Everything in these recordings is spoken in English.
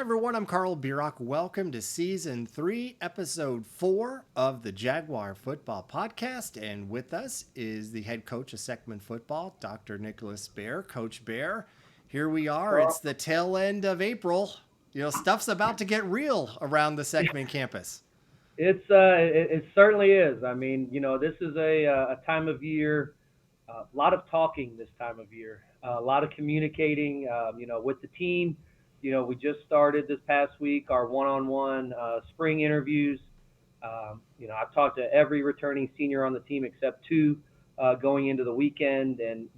everyone, I'm Carl Bierock. Welcome to Season 3, Episode 4 of the Jaguar Football Podcast. And with us is the head coach of Seckman Football, Dr. Nicholas Baer. Coach Baer, here we are. It's the tail end of April. Stuff's about to get real around the Seckman campus. It certainly is. I mean, this is a time of year, a lot of talking this time of year, a lot of communicating, with the team. We just started this past week our one-on-one spring interviews. I've talked to every returning senior on the team except two going into the weekend, and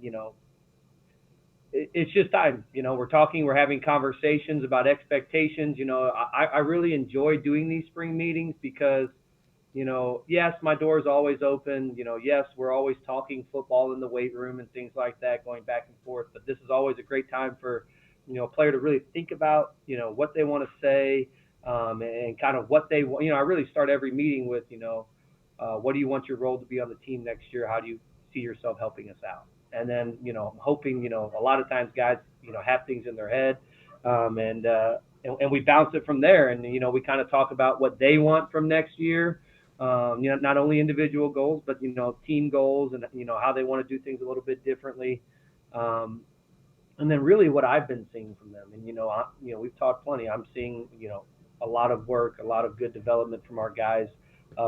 it's just time. We're having conversations about expectations. I really enjoy doing these spring meetings because, yes, my door is always open. Yes, we're always talking football in the weight room and things like that, going back and forth. But this is always a great time for, a player to really think about, what they want to say and kind of what they want. I really start every meeting with, what do you want your role to be on the team next year? How do you see yourself helping us out? And then, I'm hoping, a lot of times guys, have things in their head and we bounce it from there. And, we kind of talk about what they want from next year. Not only individual goals, but, team goals and, how they want to do things a little bit differently. And then really what I've been seeing from them. And, we've talked plenty. I'm seeing, a lot of work, a lot of good development from our guys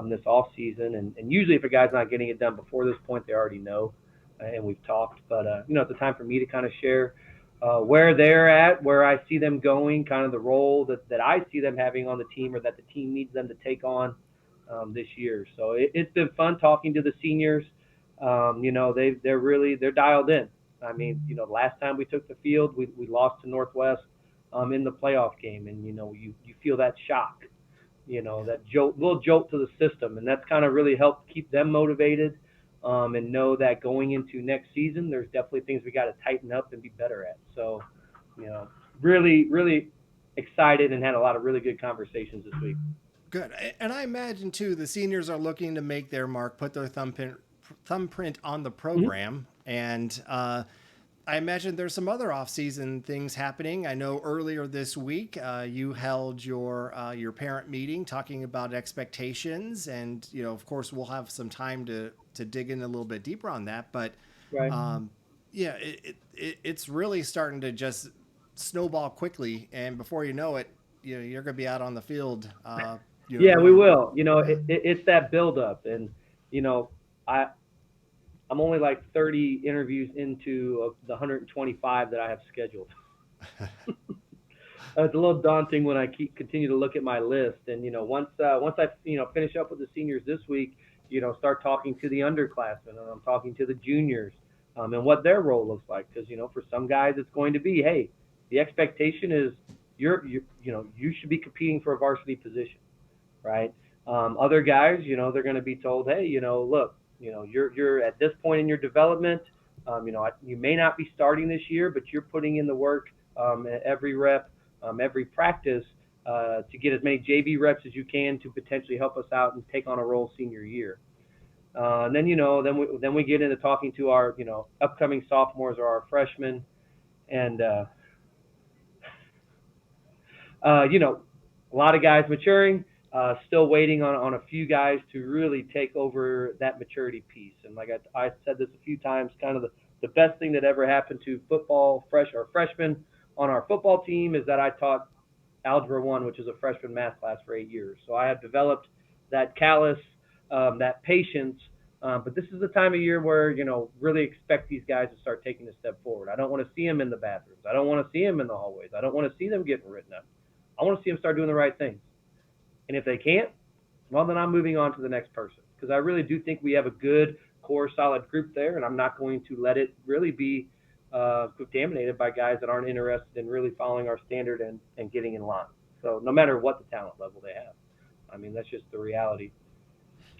this off season. And usually if a guy's not getting it done before this point, they already know. And we've talked, but it's a time for me to kind of share where they're at, where I see them going, kind of the role that I see them having on the team or that the team needs them to take on this year. So it's been fun talking to the seniors. They're dialed in. I mean, the last time we took the field, we lost to Northwest in the playoff game, and you feel that shock, that little jolt to the system, and that's kind of really helped keep them motivated. And know that going into next season, there's definitely things we got to tighten up and be better at. So, really, really excited and had a lot of really good conversations this week. Good. And I imagine, too, the seniors are looking to make their mark, put their thumbprint on the program. Mm-hmm. And I imagine there's some other off-season things happening. I know earlier this week you held your parent meeting talking about expectations. And, of course, we'll have some time to dig in a little bit deeper on that. But, right. It's really starting to just snowball quickly. And before you know it, you're going to be out on the field. We will. It's that buildup. And, I'm only like 30 interviews into the 125 that I have scheduled. It's a little daunting when I continue to look at my list. And, once I, finish up with the seniors this week, start talking to the underclassmen, and I'm talking to the juniors and what their role looks like. Because, for some guys, it's going to be, hey, the expectation is you should be competing for a varsity position, right? Other guys, they're going to be told, hey, look, you're at this point in your development. You may not be starting this year, but you're putting in the work every rep, every practice to get as many JV reps as you can to potentially help us out and take on a role senior year. And then we get into talking to our upcoming sophomores or our freshmen, and a lot of guys maturing. Still waiting on a few guys to really take over that maturity piece. And like I said this a few times, kind of the best thing that ever happened to freshmen on our football team is that I taught Algebra 1, which is a freshman math class, for 8 years. So I have developed that callous, that patience. But this is the time of year where, really expect these guys to start taking a step forward. I don't want to see them in the bathrooms. I don't want to see them in the hallways. I don't want to see them getting written up. I want to see them start doing the right things. And if they can't, well, then I'm moving on to the next person, because I really do think we have a good core, solid group there, and I'm not going to let it really be contaminated by guys that aren't interested in really following our standard and getting in line. So no matter what the talent level they have, I mean, that's just the reality.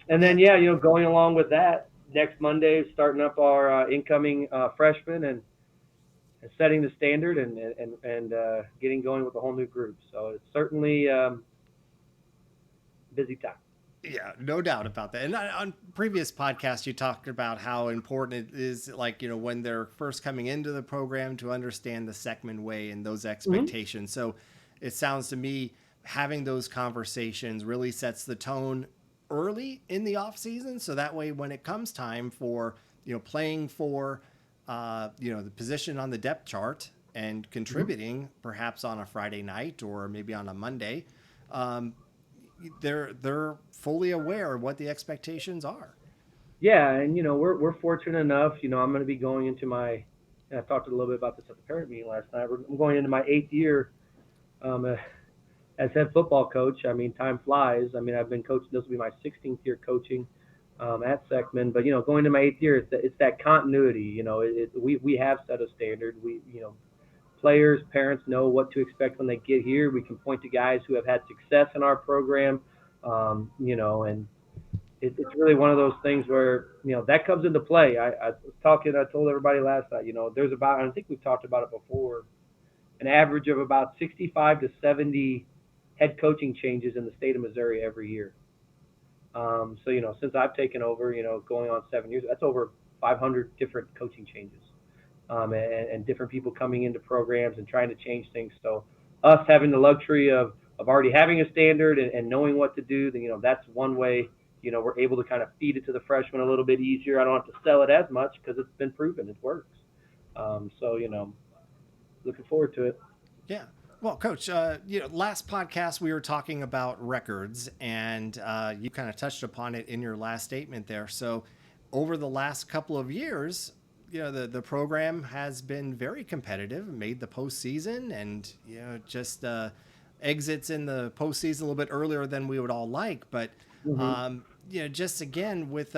And then, going along with that, next Monday, starting up our incoming freshmen and setting the standard and getting going with a whole new group. So it's certainly busy time. Yeah, no doubt about that. And on previous podcasts, you talked about how important it is, when they're first coming into the program, to understand the Seckman way and those expectations. Mm-hmm. So it sounds to me having those conversations really sets the tone early in the off season. So that way, when it comes time for, playing for, the position on the depth chart and contributing perhaps on a Friday night or maybe on a Monday, they're fully aware of what the expectations are. Yeah, and we're fortunate enough. I'm going to be going into my. And I talked a little bit about this at the parent meeting last night. I'm going into my 8th year as head football coach. I mean, time flies. I mean, I've been coaching. This will be my 16th year coaching at Seckman. But going to my 8th year, it's that continuity. We have set a standard. Players, parents know what to expect when they get here. We can point to guys who have had success in our program. And it's really one of those things where that comes into play. I told everybody last night, there's about, I think we've talked about it before, an average of about 65 to 70 head coaching changes in the state of Missouri every year. So since I've taken over, going on 7 years, that's over 500 different coaching changes, and different people coming into programs and trying to change things. So us having the luxury of already having a standard and knowing what to do, then that's one way. We're able to kind of feed it to the freshmen a little bit easier. I don't have to sell it as much because it's been proven it works. So looking forward to it. Yeah. Well, Coach, last podcast we were talking about records, and you kind of touched upon it in your last statement there. So over the last couple of years, the program has been very competitive, made the postseason, and just exits in the postseason a little bit earlier than we would all like. But just again with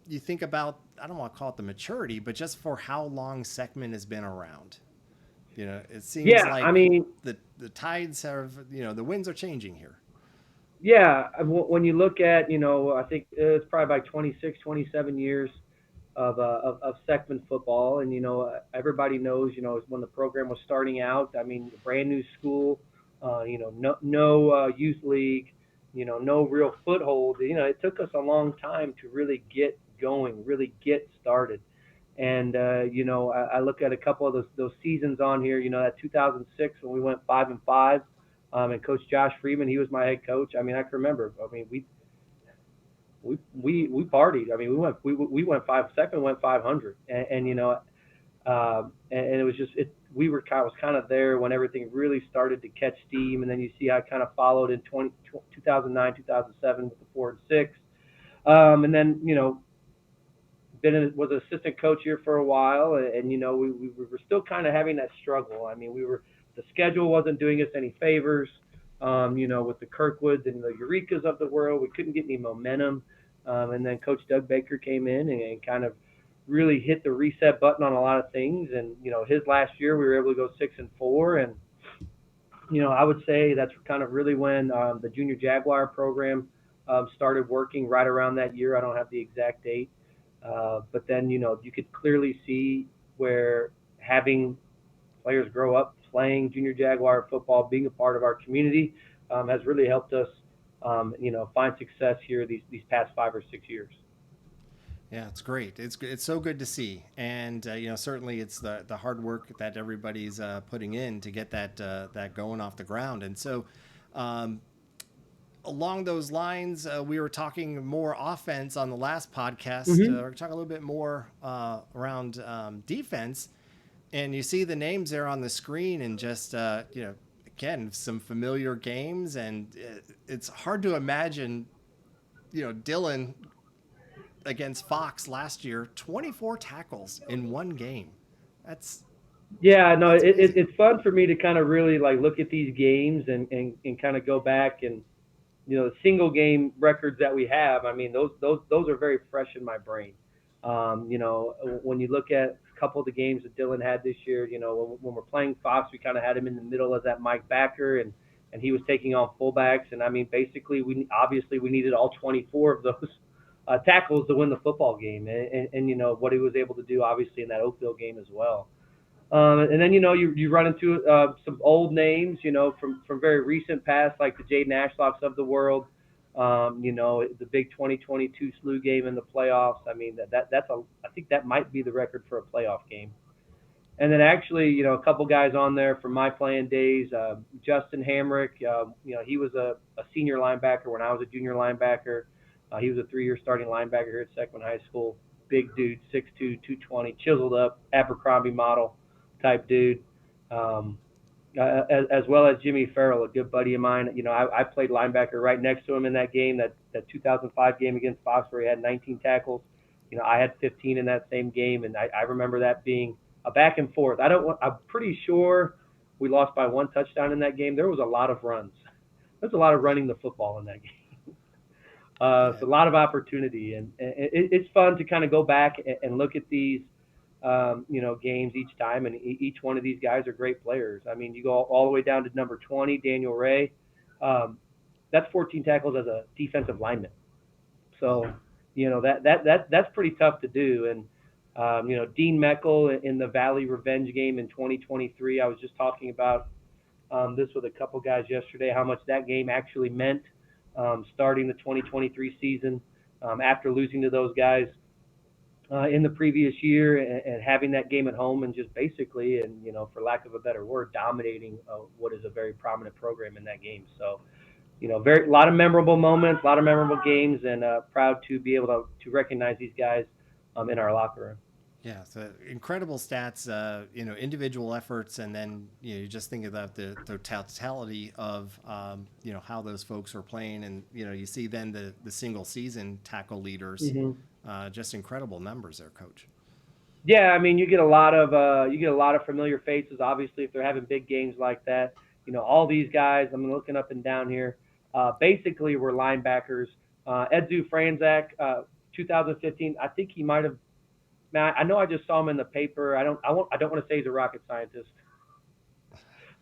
you think about, I don't want to call it the maturity, but just for how long Seckman has been around. It seems like the tides have, the winds are changing here. Yeah, when you look at, I think it's probably about 26, 27 years of Seckman football, and everybody knows, when the program was starting out, I mean, brand new school, no youth league, no real foothold. It took us a long time to really get going, really get started. And I look at a couple of those seasons on here. That 2006 when we went 5-5, and Coach Josh Freeman, he was my head coach. I mean, I can remember. I mean, we partied. I mean, we went Seckman went 500, and it was just I was kind of there when everything really started to catch steam, and then you see I kind of followed in 2009, 2007 with the 4 and 6, and then was an assistant coach here for a while, and we were still kind of having that struggle. I mean, the schedule wasn't doing us any favors, with the Kirkwoods and the Eurekas of the world. We couldn't get any momentum, and then Coach Doug Baker came in and kind of really hit the reset button on a lot of things. And his last year we were able to go 6-4, and I would say that's kind of really when the Junior Jaguar program started working right around that year. I don't have the exact date. But then, you could clearly see where having players grow up playing Junior Jaguar football, being a part of our community, has really helped us, find success here these past 5 or 6 years. Yeah, it's great. It's so good to see. And, certainly it's the hard work that everybody's putting in to get that going off the ground. And so, along those lines, we were talking more offense on the last podcast. We're going to talk a little bit more around defense. And you see the names there on the screen, and just, again, some familiar games. And it's hard to imagine, Dylan against Fox last year, 24 tackles in one game. That's it's fun for me to kind of really look at these games and kind of go back and the single game records that we have. I mean, those are very fresh in my brain. When you look at a couple of the games that Dylan had this year, when we're playing Fox, we kind of had him in the middle of that Mike Backer, and he was taking on fullbacks. And I mean, basically, we needed all 24 of those tackles to win the football game, and what he was able to do, obviously, in that Oakville game as well. And then, you run into some old names, from very recent past, like the Jaden Ashlocks of the world, the big 2022 SLU game in the playoffs. I mean, I think that might be the record for a playoff game. And then actually, a couple guys on there from my playing days, Justin Hamrick, he was a senior linebacker when I was a junior linebacker. He was a 3-year starting linebacker here at Seckman High School. Big dude, 6'2", 220, chiseled up, Abercrombie model type dude. As well as Jimmy Farrell, a good buddy of mine. I played linebacker right next to him in that game, that 2005 game against Fox where he had 19 tackles. I had 15 in that same game, and I remember that being a back and forth. I'm pretty sure we lost by 1 touchdown in that game. There was a lot of runs. There's a lot of running the football in that game. It's a lot of opportunity, and it's fun to kind of go back and look at these, games each time, and each one of these guys are great players. I mean, you go all the way down to number 20, Daniel Ray. That's 14 tackles as a defensive lineman. So, that's pretty tough to do. And, Dean Meckel in the Valley Revenge game in 2023, I was just talking about this with a couple guys yesterday, how much that game actually meant starting the 2023 season after losing to those guys in the previous year and having that game at home and just basically, and, for lack of a better word, dominating what is a very prominent program in that game. So, a lot of memorable moments, a lot of memorable games, and proud to be able to recognize these guys in our locker room. Yeah, so incredible stats, individual efforts, and then you just think about the totality of how those folks are playing, and you see then the single season tackle leaders, just incredible numbers there, Coach. Yeah, I mean, you get a lot of familiar faces. Obviously, if they're having big games like that, all these guys. I'm looking up and down here. Basically, were linebackers. Edzu Franzak, 2015. I think he might have. I know I just saw him in the paper. I don't want to say he's a rocket scientist,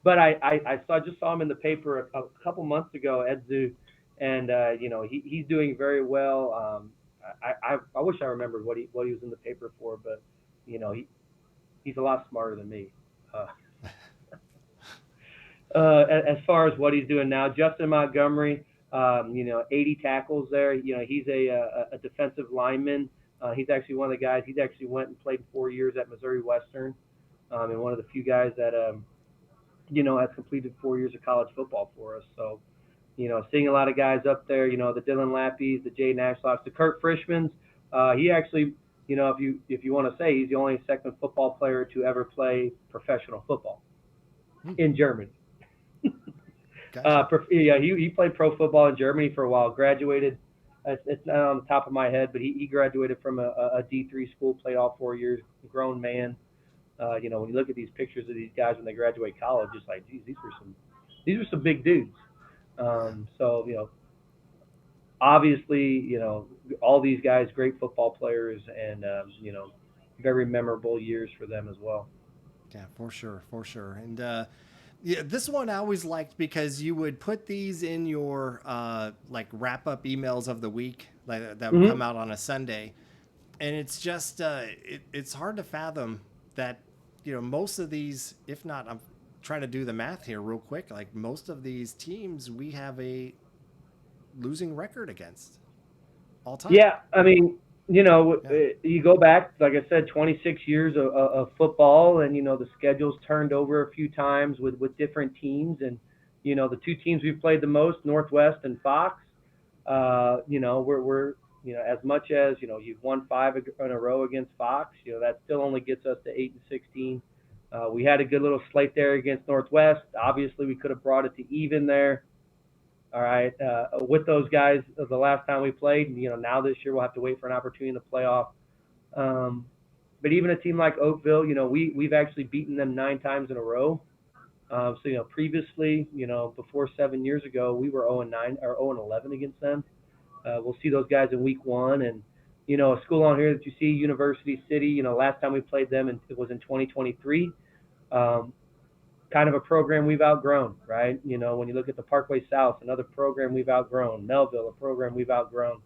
but I just saw him in the paper a couple months ago, Edzu, and he's doing very well. I wish I remembered what he was in the paper for, but he's a lot smarter than me. As far as what he's doing now, Justin Montgomery, 80 tackles there. He's a defensive lineman. He's actually one of the guys. He's actually went and played 4 years at Missouri Western, and one of the few guys that has completed 4 years of college football for us. So, seeing a lot of guys up there. The Dylan Lappies, the Jay Nashlocks, the Kurt Frischmans. He actually, if you want to say, he's the only Seckman football player to ever play professional football in Germany. Gotcha. He played pro football in Germany for a while. Graduated. It's not on the top of my head, but he graduated from a D3 school, played all 4 years, grown man. When you look at these pictures of these guys when they graduate college, it's like, geez, these were some big dudes. So, obviously, all these guys, great football players, and, very memorable years for them as well. Yeah, for sure. And this one I always liked because you would put these in your wrap up emails of the week that would come out on a Sunday, and it's just it's hard to fathom that most of these, if not, I'm trying to do the math here real quick, like most of these teams we have a losing record against all time. Yeah, I mean, you go back, like I said, 26 years of football, and the schedule's turned over a few times with different teams, and the two teams we've played the most, Northwest and Fox. We're as much as you've won 5 in a row against Fox, that still only gets us to 8-16. We had a good little slate there against Northwest. Obviously, we could have brought it to even there. All right, with those guys, the last time we played, now this year we'll have to wait for an opportunity in the playoff. But even a team like Oakville, we've actually beaten them 9 times in a row. So previously, before 7 years ago, we were 0-9 or 0-11 against them. We'll see those guys in week 1, and a school on here that you see, University City. Last time we played them, and it was in 2023. Kind of a program we've outgrown, right? When you look at the Parkway South, another program we've outgrown. Melville, a program we've outgrown.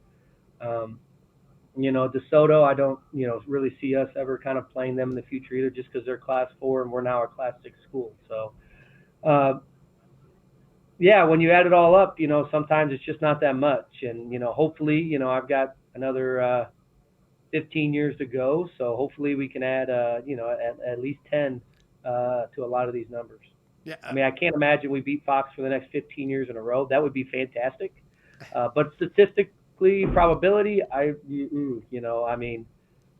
DeSoto, I don't, really see us ever kind of playing them in the future either, just because they're Class 4 and we're now a Class 6 school. So, when you add it all up, sometimes it's just not that much. And, hopefully, I've got another 15 years to go. So hopefully we can add, at least 10 to a lot of these numbers. Yeah. I mean, I can't imagine we beat Fox for the next 15 years in a row. That would be fantastic. But statistically, probability, I mean,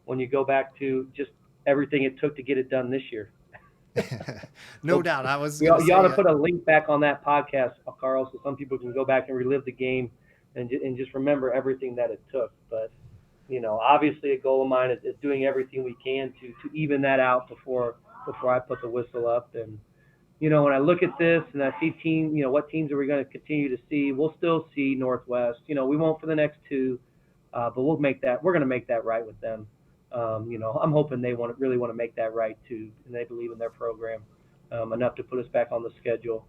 when you go back to just everything it took to get it done this year. No So doubt. I was you going to say, ought to put a link back on that podcast, Carl, so some people can go back and relive the game and just remember everything that it took. But obviously a goal of mine is doing everything we can to even that out before I put the whistle up. And when I look at this and I see what teams are we going to continue to see? We'll still see Northwest. We won't for the next two, but we're going to make that right with them. I'm hoping they really want to make that right too, and they believe in their program enough to put us back on the schedule.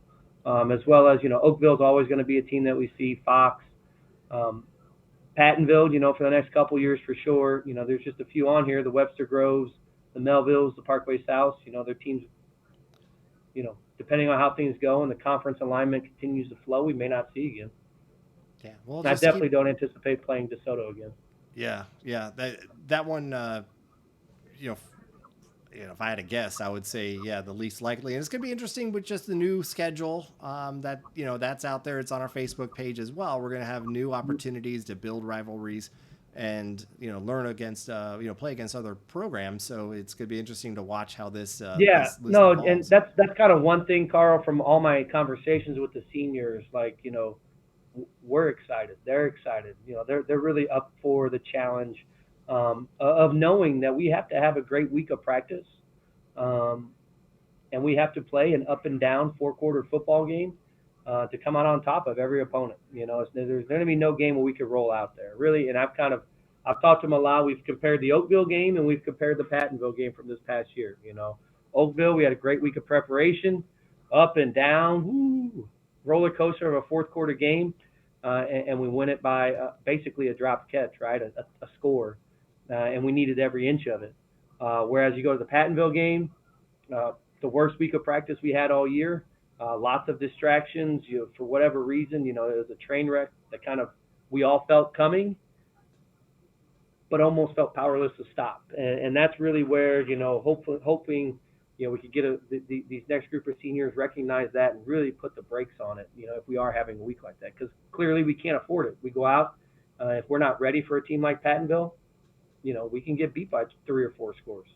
As well as Oakville's always going to be a team that we see. Fox, Pattonville, for the next couple of years for sure. There's just a few on here: the Webster Groves, the Melvilles, the Parkway South. Their teams. Depending on how things go and the conference alignment continues to flow, we may not see again. Yeah, well, I definitely don't anticipate playing DeSoto again. Yeah. That one, if I had to guess, I would say, the least likely. And it's going to be interesting with just the new schedule that's out there. It's on our Facebook page as well. We're going to have new opportunities to build rivalries and, learn against, play against other programs. So it's going to be interesting to watch how this, this list evolves. And that's kind of one thing, Carl, from all my conversations with the seniors, like, we're excited. They're excited. They're really up for the challenge of knowing that we have to have a great week of practice, and we have to play an up and down 4-quarter football game to come out on top of every opponent. There's going to be no game where we could roll out there, really. And I've talked to them a lot. We've compared the Oakville game and we've compared the Pattonville game from this past year. Oakville, we had a great week of preparation, up and down, roller coaster of a 4th-quarter game. And we win it by basically a drop catch, right? A score. And we needed every inch of it. Whereas you go to the Pattonville game, the worst week of practice we had all year, lots of distractions. For whatever reason, it was a train wreck that kind of we all felt coming, but almost felt powerless to stop. And that's really where, hoping we could get these next group of seniors recognize that and really put the brakes on it, if we are having a week like that. Because clearly we can't afford it. We go out, if we're not ready for a team like Pattonville, we can get beat by 3 or 4 scores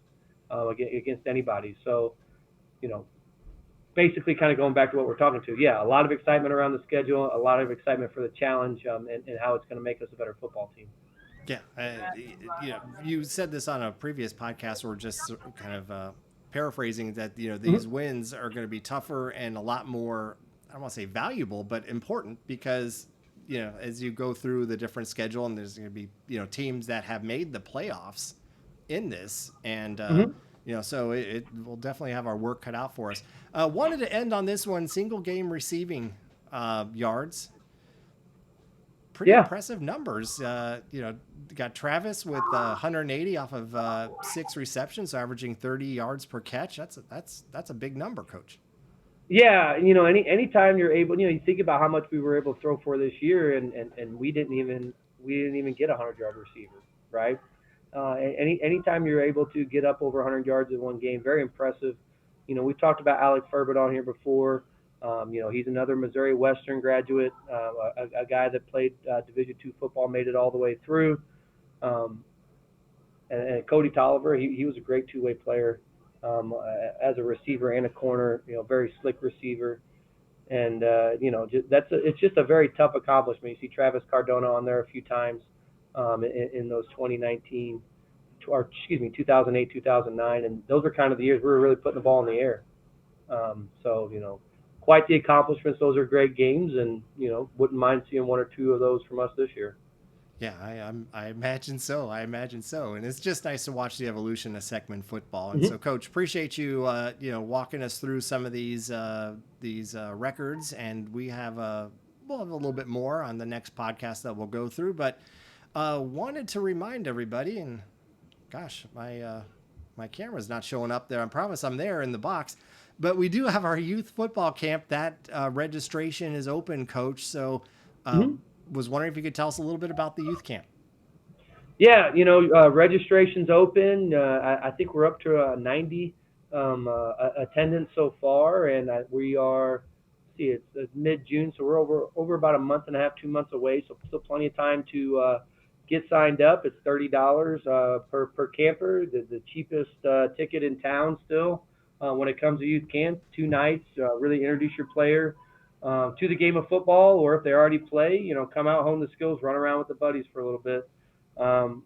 against anybody. So, basically kind of going back to what we're talking to. Yeah, a lot of excitement around the schedule, a lot of excitement for the challenge and how it's going to make us a better football team. Yeah. You said this on a previous podcast, or just kind of paraphrasing that, these wins are going to be tougher and a lot more, I don't want to say valuable, but important because, as you go through the different schedule and there's going to be, teams that have made the playoffs in this. And, so it will definitely have our work cut out for us. Wanted to end on this one, single game receiving yards. Pretty impressive numbers. Got Travis with 180 off of 6 receptions, so averaging 30 yards per catch. That's a big number, Coach. Yeah, anytime you're able, you think about how much we were able to throw for this year, and we didn't even get a 100-yard receiver, right? Anytime you're able to get up over 100 yards in one game, very impressive. We've talked about Alex Furbert on here before. He's another Missouri Western graduate, a guy that played Division II football, made it all the way through. And Cody Tolliver, he was a great two-way player as a receiver and a corner, very slick receiver. And, it's just a very tough accomplishment. You see Travis Cardona on there a few times in those 2008, 2009. And those are kind of the years we were really putting the ball in the air. Quite the accomplishments. Those are great games, and wouldn't mind seeing 1 or 2 of those from us this year. Yeah, I imagine so. And it's just nice to watch the evolution of Seckman football. And so, Coach, appreciate you walking us through some of these records, and we'll have a little bit more on the next podcast that we'll go through. But wanted to remind everybody, and gosh, my camera's not showing up there. I promise I'm there in the box. But we do have our youth football camp. That registration is open, Coach. So was wondering if you could tell us a little bit about the youth camp. Yeah, registration's open. I think we're up to 90 attendance so far, and we are. See, it's mid-June, so we're over about a month and a half, 2 months away. So still plenty of time to get signed up. It's $30 per camper, the cheapest ticket in town still. When it comes to youth camp, 2 nights, really introduce your player to the game of football, or if they already play, come out, hone the skills, run around with the buddies for a little bit. Um,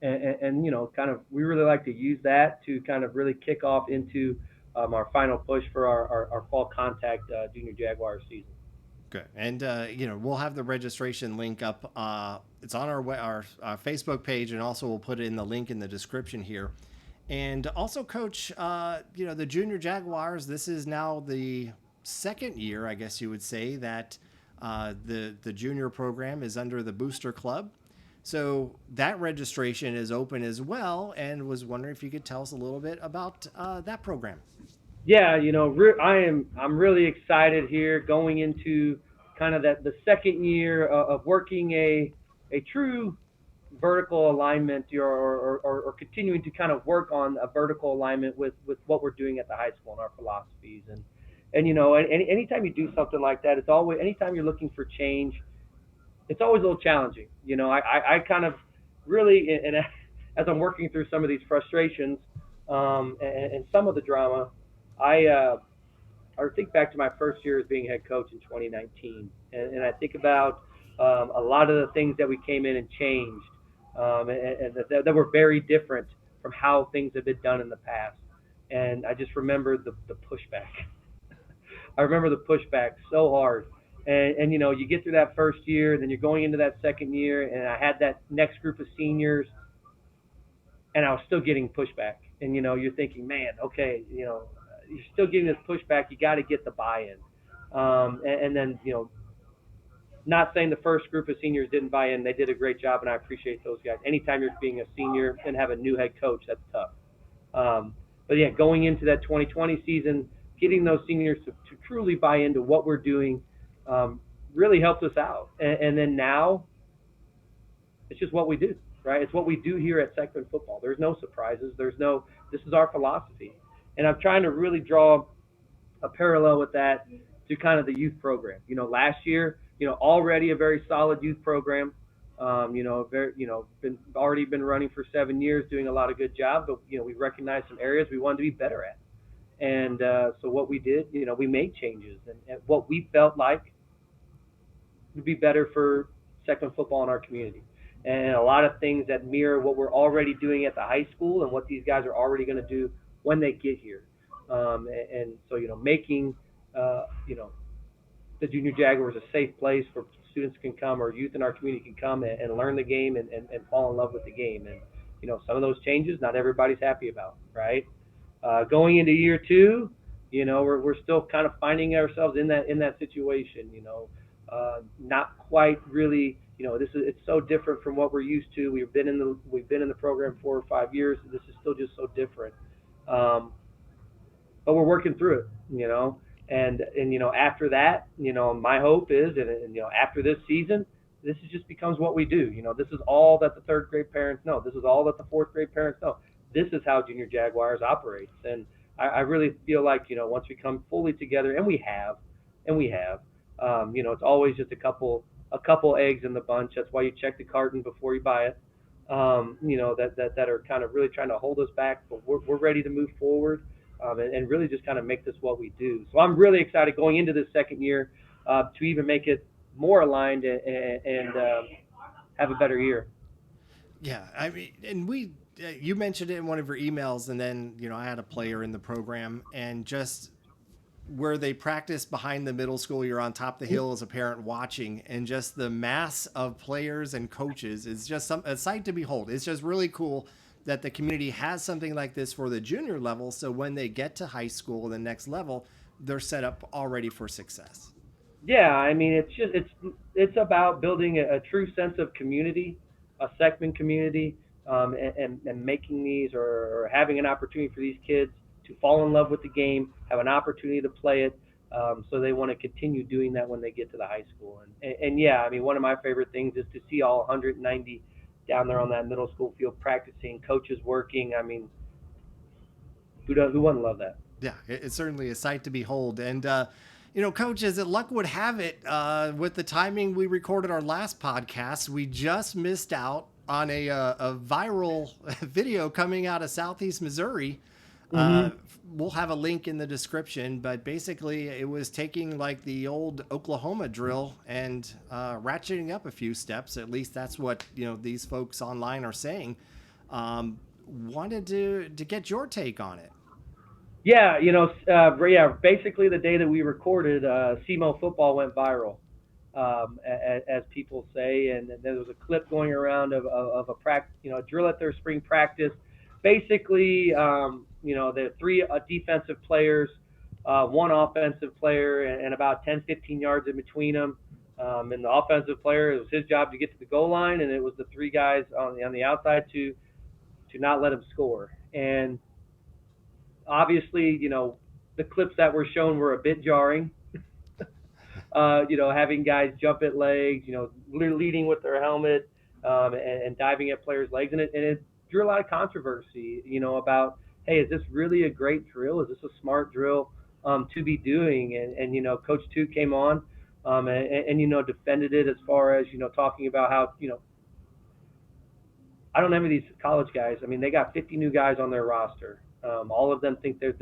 and kind of we really like to use that to kind of really kick off into our final push for our fall contact junior Jaguar season. Good. And, we'll have the registration link up. It's on our Facebook page, and also we'll put it in the link in the description here. And also, Coach, the Junior Jaguars, this is now the second year, I guess you would say, that the junior program is under the Booster Club. So that registration is open as well, and was wondering if you could tell us a little bit about that program. Yeah, I'm really excited here going into kind of the second year of working a true vertical alignment, or continuing to kind of work on a vertical alignment with what we're doing at the high school and our philosophies. And anytime you do something like that, it's always, anytime you're looking for change, it's always a little challenging. I kind of really, and as I'm working through some of these frustrations and some of the drama, I think back to my first year as being head coach in 2019, and I think about a lot of the things that we came in and changed, and that were very different from how things have been done in the past. And I just remember the pushback. I remember the pushback so hard. And you get through that first year, then you're going into that second year, and I had that next group of seniors, and I was still getting pushback. And you're thinking, man, okay, you're still getting this pushback. You got to get the buy-in. And then not saying the first group of seniors didn't buy in. They did a great job, and I appreciate those guys. Anytime you're being a senior and have a new head coach, that's tough. But yeah, going into that 2020 season, getting those seniors to truly buy into what we're doing really helped us out. And then now, it's just what we do, right? It's what we do here at Seckman Football. There's no surprises. This is our philosophy. And I'm trying to really draw a parallel with that to kind of the youth program. Last year, already a very solid youth program. Already been running for 7 years, doing a lot of good job. But we recognized some areas we wanted to be better at, and so what we did, we made changes and what we felt like would be better for Seckman football in our community, and a lot of things that mirror what we're already doing at the high school and what these guys are already going to do when they get here. And so making the Junior Jaguars a safe place for students can come, or youth in our community can come and learn the game and fall in love with the game. And some of those changes not everybody's happy about, right? Going into year two, we're still kind of finding ourselves in that situation. Not quite really. It's so different from what we're used to. We've been in the program 4 or 5 years. This is still just so different. But we're working through it. And after that, my hope is, and after this season, this just becomes what we do. This is all that the third grade parents know. This is all that the fourth grade parents know. This is how Junior Jaguars operates. And I really feel like, once we come fully together, and we have, it's always just a couple eggs in the bunch. That's why you check the carton before you buy it. That are kind of really trying to hold us back, but we're ready to move forward. And really just kind of make this what we do. So I'm really excited going into this second year to even make it more aligned and have a better year. Yeah, I mean, and you mentioned it in one of your emails, and then, I had a player in the program, and just where they practice behind the middle school, you're on top of the hill as a parent watching, and just the mass of players and coaches is just a sight to behold. It's just really cool that the community has something like this for the junior level, so when they get to high school, the next level, they're set up already for success. Yeah, I mean, it's about building a true sense of community, a Seckman community, and making these, or having an opportunity for these kids to fall in love with the game, have an opportunity to play it, so they want to continue doing that when they get to the high school. And yeah, I mean, one of my favorite things is to see all 190 down there on that middle school field practicing, coaches working. I mean, who wouldn't love that? Yeah, it's certainly a sight to behold. And, Coach, as luck would have it, with the timing we recorded our last podcast, we just missed out on a viral video coming out of Southeast Missouri. Mm-hmm. We'll have a link in the description, but basically it was taking like the old Oklahoma drill and ratcheting up a few steps. At least that's what these folks online are saying. Wanted to get your take on it. Yeah, basically the day that we recorded, SEMO football went viral, as people say, and there was a clip going around of a drill at their spring practice. Basically, the three defensive players, one offensive player, and about 10, 15 yards in between them. And the offensive player, it was his job to get to the goal line, and it was the three guys on the outside to not let him score. And obviously, the clips that were shown were a bit jarring. Having guys jump at legs, leading with their helmet, and diving at players' legs. And it drew a lot of controversy, about, hey, is this really a great drill? Is this a smart drill to be doing? And Coach Two came on and defended it as far as, talking about how, I don't envy these college guys. I mean, they got 50 new guys on their roster. All of them think that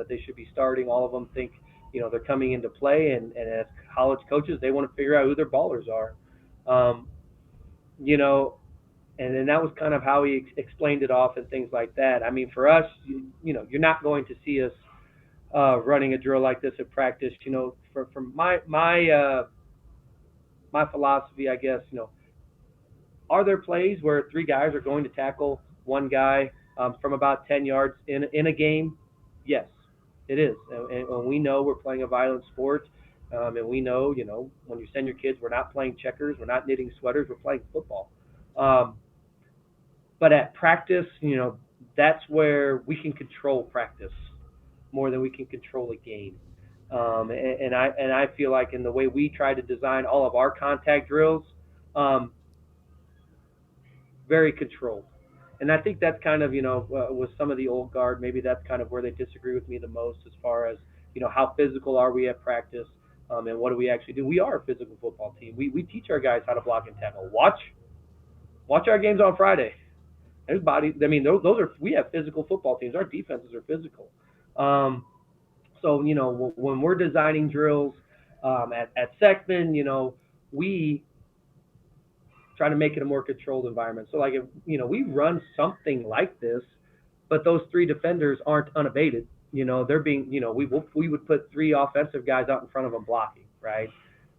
they should be starting. All of them think, they're coming into play. And as college coaches, they want to figure out who their ballers are. And then that was kind of how he explained it off and things like that. I mean, for us, you're not going to see us running a drill like this at practice. From my philosophy, I guess, are there plays where three guys are going to tackle one guy from about 10 yards in a game? Yes, it is. And we know we're playing a violent sport. And we know, when you send your kids, we're not playing checkers, we're not knitting sweaters, we're playing football. But at practice, that's where we can control practice more than we can control a game. And I feel like in the way we try to design all of our contact drills, very controlled. And I think that's kind of, with some of the old guard, maybe that's kind of where they disagree with me the most as far as, how physical are we at practice, and what do we actually do? We are a physical football team. We teach our guys how to block and tackle. Watch our games on Friday. Those are, we have physical football teams. Our defenses are physical. So, when we're designing drills at Seckman, we try to make it a more controlled environment. So like, if, we run something like this, but those three defenders aren't unabated. They're being, we would put three offensive guys out in front of them blocking, right?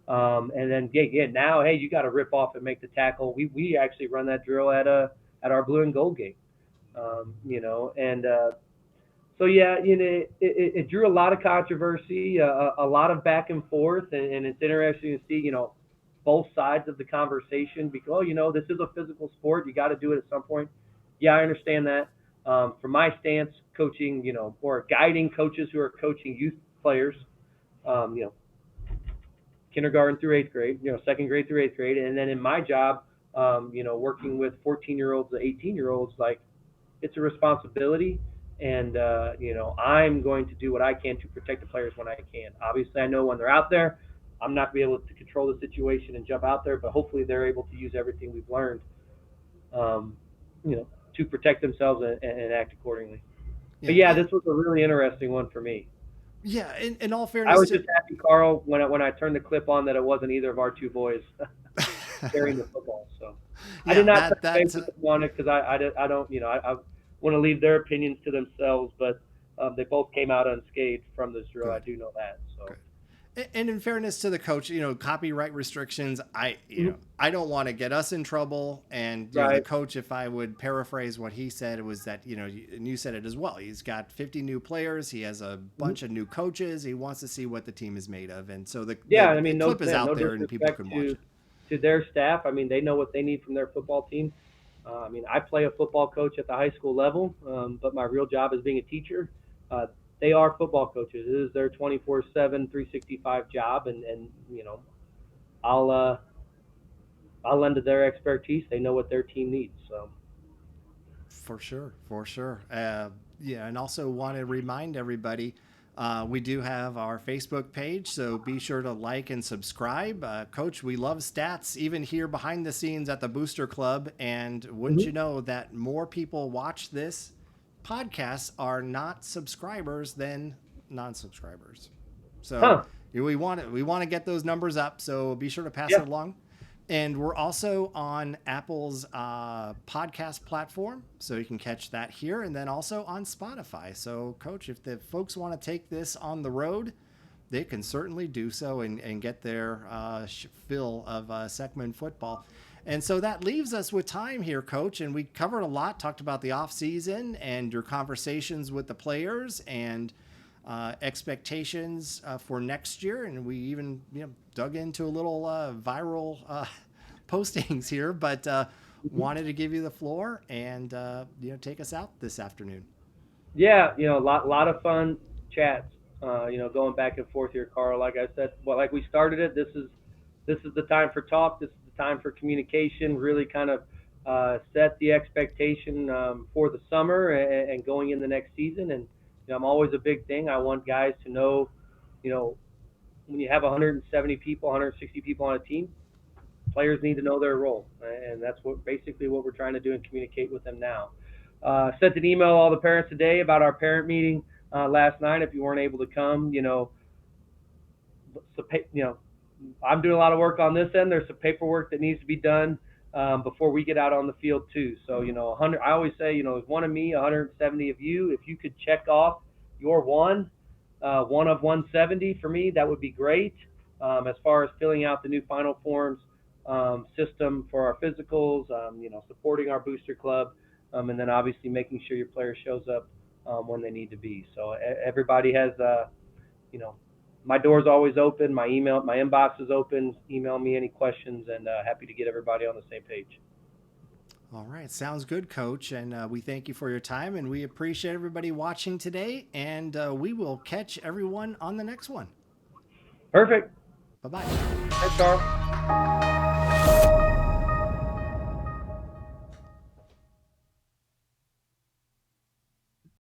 And then now, hey, you got to rip off and make the tackle. We actually run that drill at our blue and gold game, So yeah, it drew a lot of controversy, a lot of back and forth, and it's interesting to see, both sides of the conversation, because, this is a physical sport. You got to do it at some point. Yeah, I understand that. From my stance, coaching, or guiding coaches who are coaching youth players, kindergarten through 8th grade, 2nd grade through 8th grade. And then in my job, working with 14-year-olds to 18-year-olds, like, it's a responsibility. And, I'm going to do what I can to protect the players when I can. Obviously, I know when they're out there, I'm not going to be able to control the situation and jump out there, but hopefully they're able to use everything we've learned, to protect themselves and act accordingly. Yeah. But yeah, this was a really interesting one for me. Yeah, in all fairness, I was just happy, Carl, when I turned the clip on, that it wasn't either of our two boys carrying the football. So yeah, I did not want it because I don't, I want to leave their opinions to themselves, but they both came out unscathed from this drill. Good. I do know that. So. Good. And in fairness to the coach, copyright restrictions, I don't want to get us in trouble. And right. The coach, if I would paraphrase what he said, it was that, and you said it as well. He's got 50 new players. He has a bunch of new coaches. He wants to see what the team is made of. And so the clip is out there and people can watch it. To their staff, they know what they need from their football team. I play a football coach at the high school level, but my real job is being a teacher. They are football coaches. It is their 24/7, 365 job, and I'll I'll lend to their expertise. They know what their team needs. So. For sure, for sure. Yeah, and also want to remind everybody, we do have our Facebook page, so be sure to like and subscribe. Coach, we love stats, even here behind the scenes at the Booster Club. And wouldn't you know that more people watch this podcast are not subscribers than non-subscribers. So we want to get those numbers up. So be sure to pass it along. And we're also on Apple's podcast platform, so you can catch that here, and then also on Spotify. So, Coach, if the folks want to take this on the road, they can certainly do so and get their fill of Seckman football. And so that leaves us with time here, Coach, and we covered a lot, talked about the offseason and your conversations with the players and expectations for next year, and we even dug into a little viral postings here, but wanted to give you the floor and take us out this afternoon. Yeah, a lot of fun chats. Going back and forth here, Carl. Like I said, like we started it. This is the time for talk. This is the time for communication. Really kind of set the expectation for the summer and going in the next season. And I'm always a big thing. I want guys to know, when you have 170 people, 160 people on a team, players need to know their role. And that's basically what we're trying to do and communicate with them now. Sent an email to all the parents today about our parent meeting last night. If you weren't able to come, I'm doing a lot of work on this end. There's some paperwork that needs to be done before we get out on the field too. So, 100, I always say, there's one of me, 170 of you. If you could check off your one of 170 for me, that would be great. As far as filling out the new final forms system for our physicals, supporting our booster club, and then obviously making sure your player shows up when they need to be. So everybody has, my door's always open. My inbox is open. Email me any questions, and happy to get everybody on the same page. All right. Sounds good, Coach. And we thank you for your time, and we appreciate everybody watching today. And we will catch everyone on the next one. Perfect. Bye-bye. Thanks, Carl.